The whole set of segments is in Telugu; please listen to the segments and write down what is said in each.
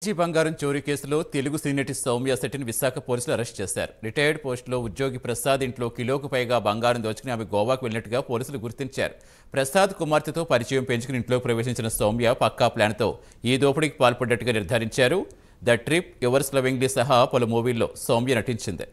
బంగారం చోరీ కేసులో తెలుగు సినీ నటి సౌమ్య శెట్టిని విశాఖ పోలీసులు అరెస్ట్ చేశారు. రిటైర్డ్ పోస్టులో ఉద్యోగి ప్రసాద్ ఇంట్లో కిలోకు పైగా బంగారం దోచుకుని ఆమె గోవాకు వెళ్లినట్టుగా పోలీసులు గుర్తించారు. ప్రసాద్ కుమార్తెతో పరిచయం పెంచుకుని ఇంట్లో ప్రవేశించిన సౌమ్య పక్కా ప్లాన్తో ఈ దోపిడీకి పాల్పడ్డట్టుగా నిర్ధారించారు. ద ట్రిప్, ఎవర్స్ లవింగ్లీ సహా పలు మూవీల్లో సౌమ్య నటించింది.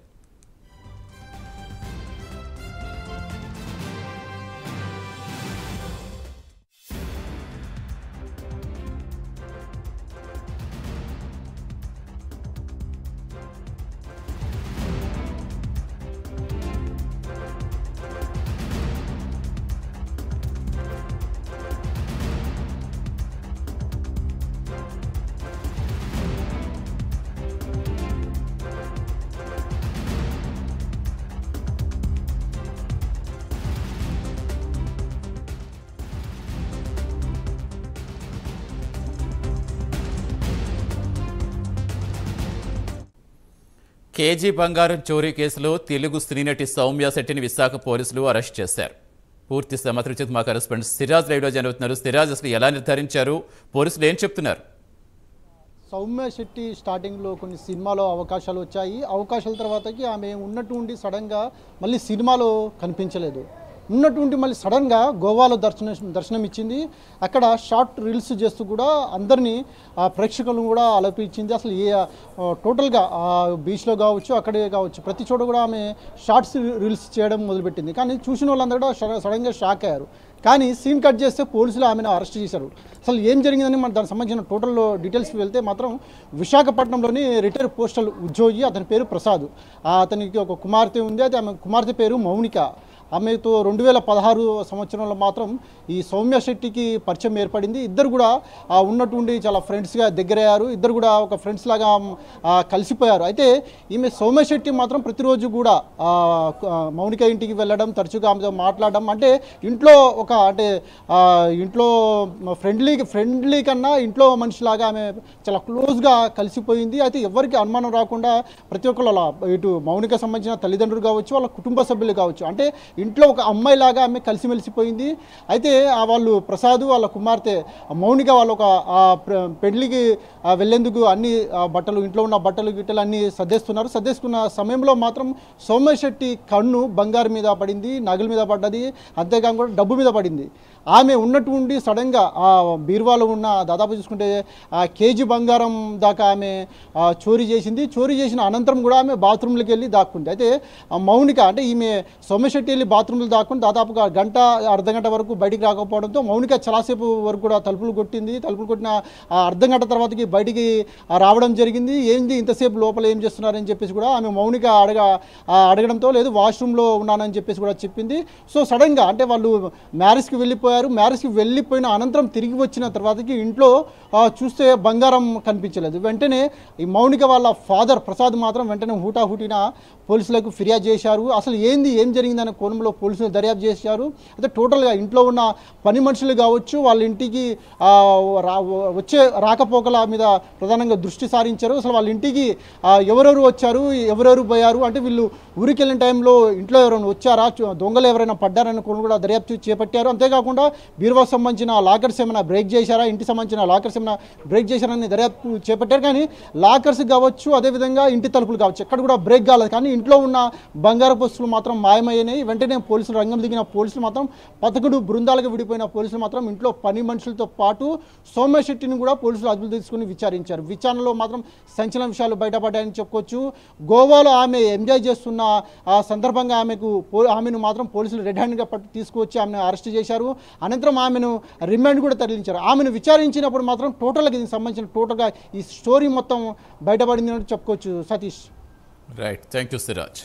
కేజీ బంగారం చోరీ కేసులో తెలుగు సినీ నటి సౌమ్య శెట్టిని విశాఖ పోలీసులు అరెస్ట్ చేశారు. పూర్తి సమాచారం మా కరెస్పాండెంట్ సిరాజ్ లైవ్లో జాయిన్ అవుతున్నారు. సిరాజ్, అసలు ఎలా నిర్ధారించారు? పోలీసులు ఏం చెప్తున్నారు? సౌమ్య శెట్టి స్టార్టింగ్లో కొన్ని సినిమాలో అవకాశాలు వచ్చాయి. అవకాశాల తర్వాతకి ఆమె ఉన్నటువంటి సడన్గా మళ్ళీ సినిమాలో కనిపించలేదు. ఉన్నటువంటి మళ్ళీ సడన్గా గోవాలో దర్శనం ఇచ్చింది. అక్కడ షార్ట్ రీల్స్ చేస్తూ కూడా అందరినీ ప్రేక్షకులను కూడా అలపించింది. అసలు టోటల్గా బీచ్లో కావచ్చు, అక్కడే కావచ్చు, ప్రతి చోట కూడా ఆమె షార్ట్స్ రీల్స్ చేయడం మొదలుపెట్టింది. కానీ చూసిన వాళ్ళందరూ కూడా సడన్గా షాక్ అయ్యారు. కానీ సీన్ కట్ చేస్తే పోలీసులు ఆమెను అరెస్ట్ చేశారు. అసలు ఏం జరిగిందని మన దానికి సంబంధించిన టోటల్ డీటెయిల్స్కి వెళ్తే మాత్రం విశాఖపట్నంలోని రిటైర్డ్ పోస్టల్ ఉద్యోగి, అతని పేరు ప్రసాద్. అతనికి ఒక కుమార్తె ఉంది. అయితే ఆమె కుమార్తె పేరు మౌనిక. ఆమెతో 2016 సంవత్సరంలో మాత్రం ఈ సౌమ్య శెట్టికి పరిచయం ఏర్పడింది. ఇద్దరు కూడా ఉన్నటువంటి చాలా ఫ్రెండ్స్గా దగ్గరయ్యారు. ఇద్దరు కూడా ఒక ఫ్రెండ్స్ లాగా కలిసిపోయారు. అయితే ఈమె సౌమ్య శెట్టి మాత్రం ప్రతిరోజు కూడా మౌనిక ఇంటికి వెళ్ళడం, తరచుగా ఆమెతో మాట్లాడడం, అంటే ఇంట్లో ఇంట్లో ఫ్రెండ్లీ కన్నా ఇంట్లో మనిషిలాగా ఆమె చాలా క్లోజ్గా కలిసిపోయింది. అయితే ఎవరికి అనుమానం రాకుండా ప్రతి ఒక్కరు అలా, ఇటు మౌనిక సంబంధించిన తల్లిదండ్రులు కావచ్చు, వాళ్ళ కుటుంబ సభ్యులు కావచ్చు, అంటే ఇంట్లో ఒక అమ్మాయిలాగా ఆమె కలిసిమెలిసిపోయింది. అయితే వాళ్ళు ప్రసాద్ వాళ్ళ కుమార్తె మౌనిక వాళ్ళు ఒక పెళ్లికి వెళ్ళేందుకు అన్ని బట్టలు, ఇంట్లో ఉన్న బట్టలు గిట్టలు అన్నీ సర్దేసుకున్న సమయంలో మాత్రం సౌమ్య శెట్టి కన్ను బంగారు మీద పడింది, నగల మీద పడ్డది, అంతేకాకుండా డబ్బు మీద పడింది. ఆమె ఉన్నటువంటి సడన్గా బీరువాలో ఉన్న దాదాపు చూసుకుంటే కేజీ బంగారం దాకా ఆమె చోరీ చేసింది. చోరీ చేసిన అనంతరం కూడా ఆమె బాత్రూంలోకి వెళ్ళి దాక్కుంది. అయితే మౌనిక, అంటే ఈమె సౌమ్య శెట్టి వెళ్ళి బాత్రూంలో దాక్కుని దాదాపుగా అర్ధగంట వరకు బయటికి రాకపోవడంతో మౌనిక చాలాసేపు వరకు కూడా తలుపులు కొట్టింది. తలుపులు కొట్టిన అర్ధగంట తర్వాతకి బయటికి రావడం జరిగింది. ఏంది ఇంతసేపు లోపల ఏం చేస్తున్నారని చెప్పేసి కూడా ఆమె మౌనిక అడగడంతో, లేదు వాష్రూమ్లో ఉన్నానని చెప్పేసి కూడా చెప్పింది. సో సడన్గా, అంటే వాళ్ళు మ్యారేజ్కి వెళ్ళిపోయిన అనంతరం తిరిగి వచ్చిన తర్వాతకి ఇంట్లో చూస్తే బంగారం కనిపించలేదు. వెంటనే ఈ మౌనిక వాళ్ళ ఫాదర్ ప్రసాద్ మాత్రం వెంటనే హూటాహుటిన పోలీసులకు ఫిర్యాదు చేశారు. అసలు ఏం జరిగిందనే కోణంలో పోలీసులు దర్యాప్తు చేశారు. అయితే టోటల్గా ఇంట్లో ఉన్న పని మనుషులు కావచ్చు, వాళ్ళ ఇంటికి వచ్చే రాకపోకల మీద ప్రధానంగా దృష్టి సారించారు. అసలు వాళ్ళ ఇంటికి ఎవరెవరు వచ్చారు, ఎవరెవరు పోయారు, అంటే వీళ్ళు ఊరికి వెళ్ళిన టైంలో ఇంట్లో ఎవరైనా వచ్చారా, దొంగలు ఎవరైనా పడ్డారని కూడా దర్యాప్తు చేపట్టారు. అంతేకాకుండా బీరువాకు సంబంధించిన లాకర్స్ ఏమైనా బ్రేక్ చేశారా, ఇంటికి సంబంధించిన లాకర్స్ ఏమైనా బ్రేక్ చేశారని దర్యాప్తు చేపట్టారు. కానీ లాకర్స్ కావచ్చు, అదేవిధంగా ఇంటి తలుపులు కావచ్చు, ఎక్కడ కూడా బ్రేక్ కాలేదు. కానీ ఇంట్లో ఉన్న బంగారపు వస్తువులు మాత్రం మాయమయ్యాయి. వెంటనే పోలీసులు రంగం దిగిన పోలీసులు మాత్రం 11 బృందాలుగా విడిపోయిన పోలీసులు మాత్రం ఇంట్లో పని మనుషులతో పాటు సౌమ్య శెట్టిని కూడా పోలీసులు అదుపులో తీసుకుని విచారించారు. విచారణలో మాత్రం సంచలన విషయాలు బయటపడ్డాయని చెప్పుకోవచ్చు. గోవాలో ఆమె ఎంజాయ్ చేస్తున్న సందర్భంగా ఆమెను మాత్రం పోలీసులు రెడ్ హ్యాండ్గా పట్టి తీసుకువచ్చి ఆమెను అరెస్ట్ చేశారు. అనంతరం ఆమెను రిమాండ్ కూడా తరలించారు. ఆమెను విచారించినప్పుడు మాత్రం టోటల్గా దీనికి సంబంధించిన టోటల్గా ఈ స్టోరీ మొత్తం బయటపడింది అని చెప్పుకోవచ్చు. Satish. Right, thank you Siraj.